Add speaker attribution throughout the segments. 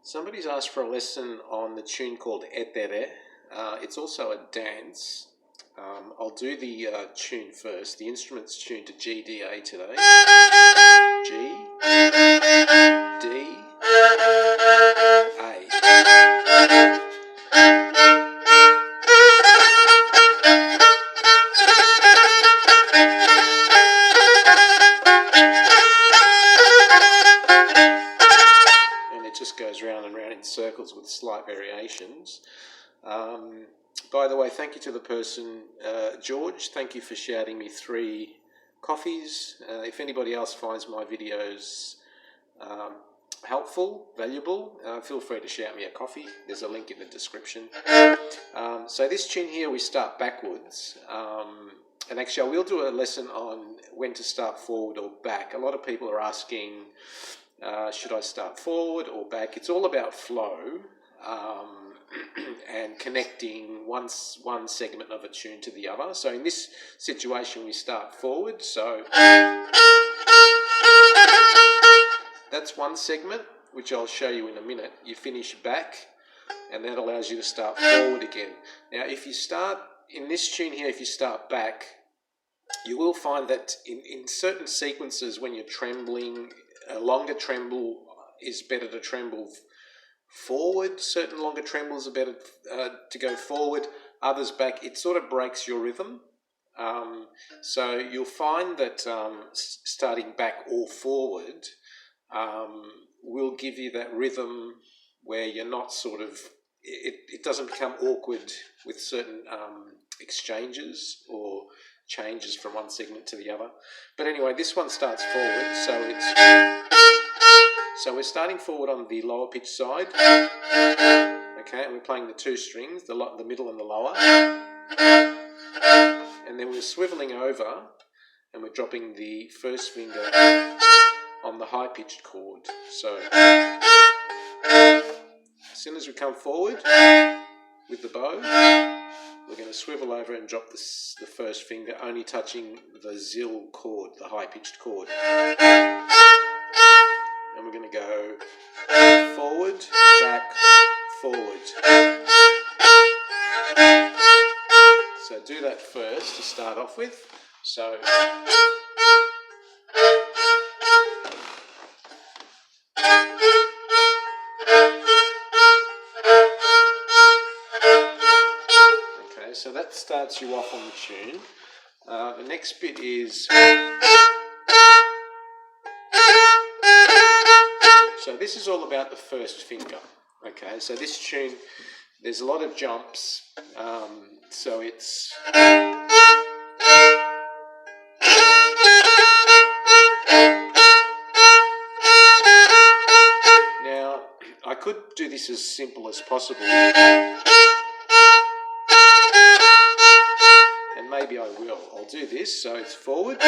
Speaker 1: Somebody's asked for a lesson on the tune called Etere. It's also a dance. I'll do the tune first. The instrument's tuned to G, D, A today. G, D, A. Goes round and round in circles with slight variations. By the way, thank you to the person, George. Thank you for shouting me 3 coffees. If anybody else finds my videos helpful, valuable, feel free to shout me a coffee. There's a link in the description. So this tune here, we start backwards. And actually, I will do a lesson on when to start forward or back. A lot of people are asking, should I start forward or back? It's all about flow and connecting one segment of a tune to the other. So in this situation, we start forward. So that's one segment, which I'll show you in a minute. You finish back, and that allows you to start forward again. Now, if you start in this tune here, if you start back, you will find that in certain sequences when you're trembling, a longer tremble is better to tremble forward. Certain longer trembles are better to go forward, others back. It sort of breaks your rhythm. So you'll find that starting back or forward will give you that rhythm where you're not sort of, it doesn't become awkward with certain exchanges or changes from one segment to the other. But anyway, this one starts forward, so we're starting forward on the lower pitch side, okay, and we're playing the 2 strings, the middle and the lower, and then we're swiveling over and we're dropping the first finger on the high pitched chord. So as soon as we come forward with the bow, we're going to swivel over and drop the first finger, only touching the zil chord, the high-pitched chord. And we're going to go forward, back, forward. So do that first to start off with. So so that starts you off on the tune. The next bit is, so this is all about the first finger. Okay, so this tune, there's a lot of jumps, so it's now I could do this as simple as possible. Maybe I will. I'll do this. So it's forward,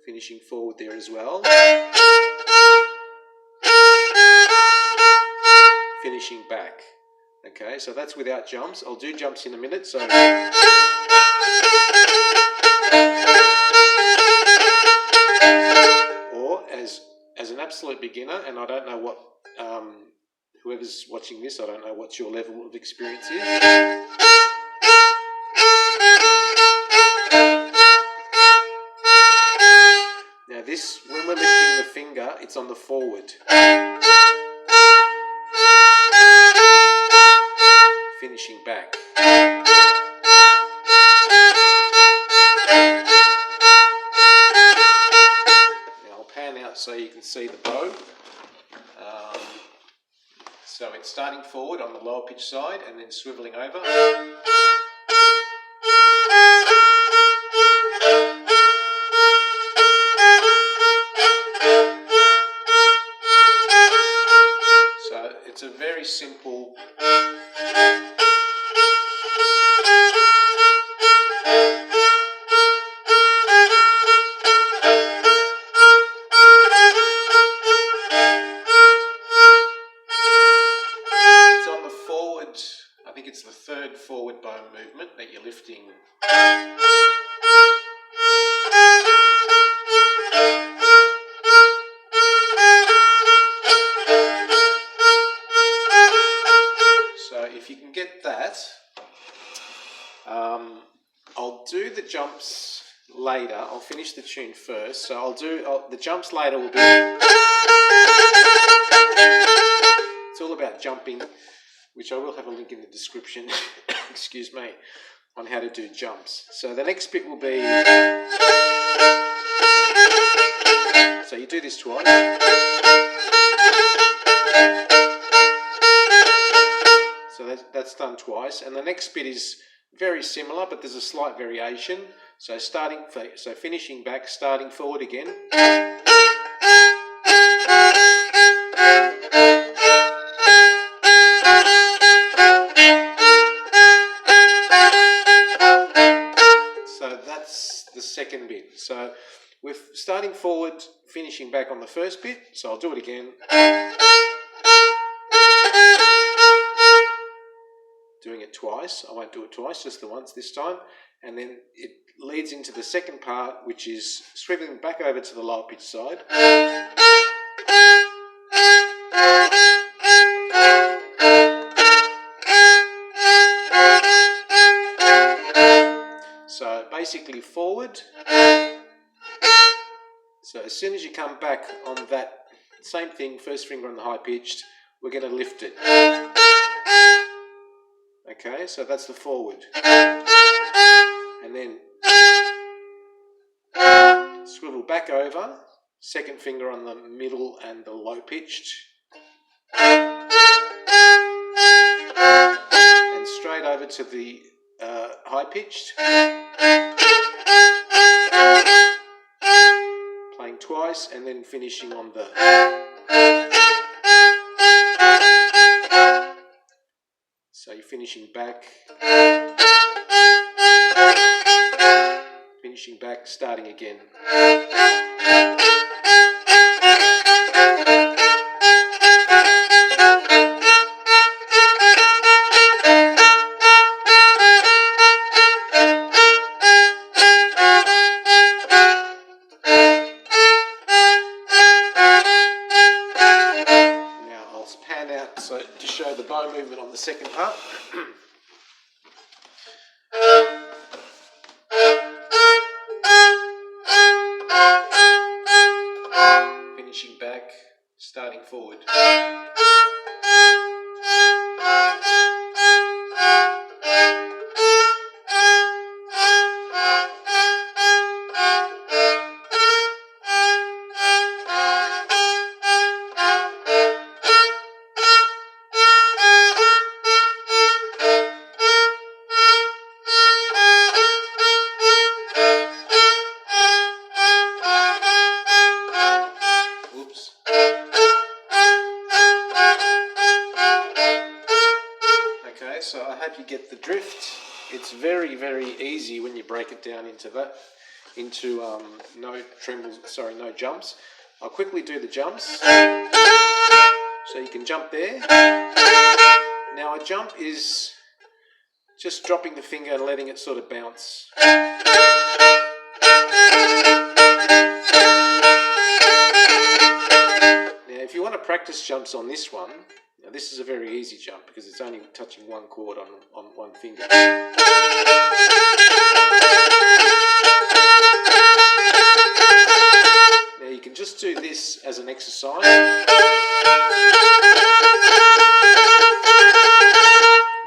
Speaker 1: finishing forward there as well, finishing back. Okay, so that's without jumps. I'll do jumps in a minute. So or as an absolute beginner, and I don't know what whoever's watching this, I don't know what your level of experience is. Now this, when we're lifting the finger, it's on the forward. Finishing back. Now I'll pan out so you can see the bow. So it's starting forward on the lower pitch side and then swiveling over. It's a very simple it's on the forward, I think it's the 3rd forward bow movement that you're lifting. jumps later. I'll finish the tune first. So the jumps later will be, it's all about jumping, which I will have a link in the description, excuse me, on how to do jumps. So the next bit will be, so you do this twice. So that's done twice, and the next bit is very similar, but there's a slight variation. So finishing back, starting forward again. So that's the second bit. So we're starting forward, finishing back on the first bit. So I'll do it again. Doing it twice. I won't do it twice, just the once this time. And then it leads into the second part, which is swiveling back over to the lower pitch side. So basically forward. So as soon as you come back on that same thing, first finger on the high pitched, we're going to lift it. Okay, so that's the forward. And then swivel back over, second finger on the middle and the low pitched. And straight over to the high pitched. Playing twice and then finishing on the. So you're finishing back, starting again. Now I'll pan out to show the bow movement on the second part. Finishing back, starting forward. So I hope you get the drift. It's very, very easy when you break it down into no jumps. I'll quickly do the jumps. So you can jump there. Now a jump is just dropping the finger and letting it sort of bounce. Now if you want to practice jumps on this one, now this is a very easy jump because it's only touching one chord on one finger. Now you can just do this as an exercise.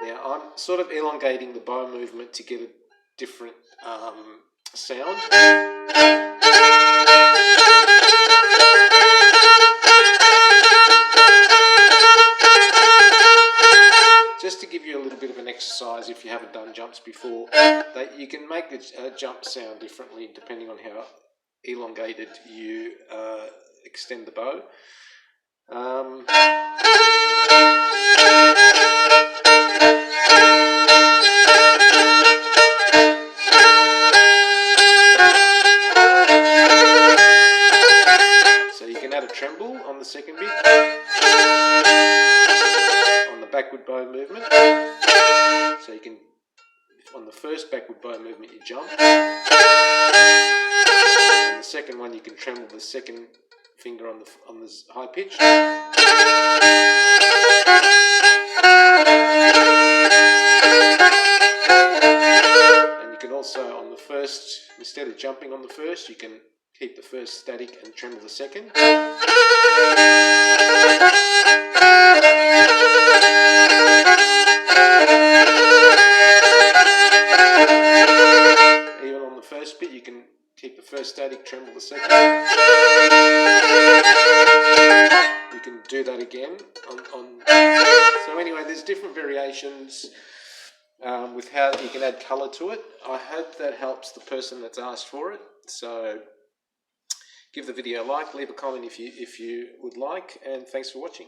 Speaker 1: Now I'm sort of elongating the bow movement to get a different sound. Just to give you a little bit of an exercise if you haven't done jumps before, that you can make the jump sound differently depending on how elongated you extend the bow. So you can add a tremble on the second bit. Backward bow movement. So you can, on the first backward bow movement you jump. On the second one you can tremble the second finger on the high pitch. And you can also on the first of jumping on the first, you can keep the first static and tremble the second. Even on the first bit, you can keep the first static, tremble the second. You can do that again. So anyway, there's different variations with how you can add colour to it. I hope that helps the person that's asked for it. So give the video a like, leave a comment if you would like, and thanks for watching.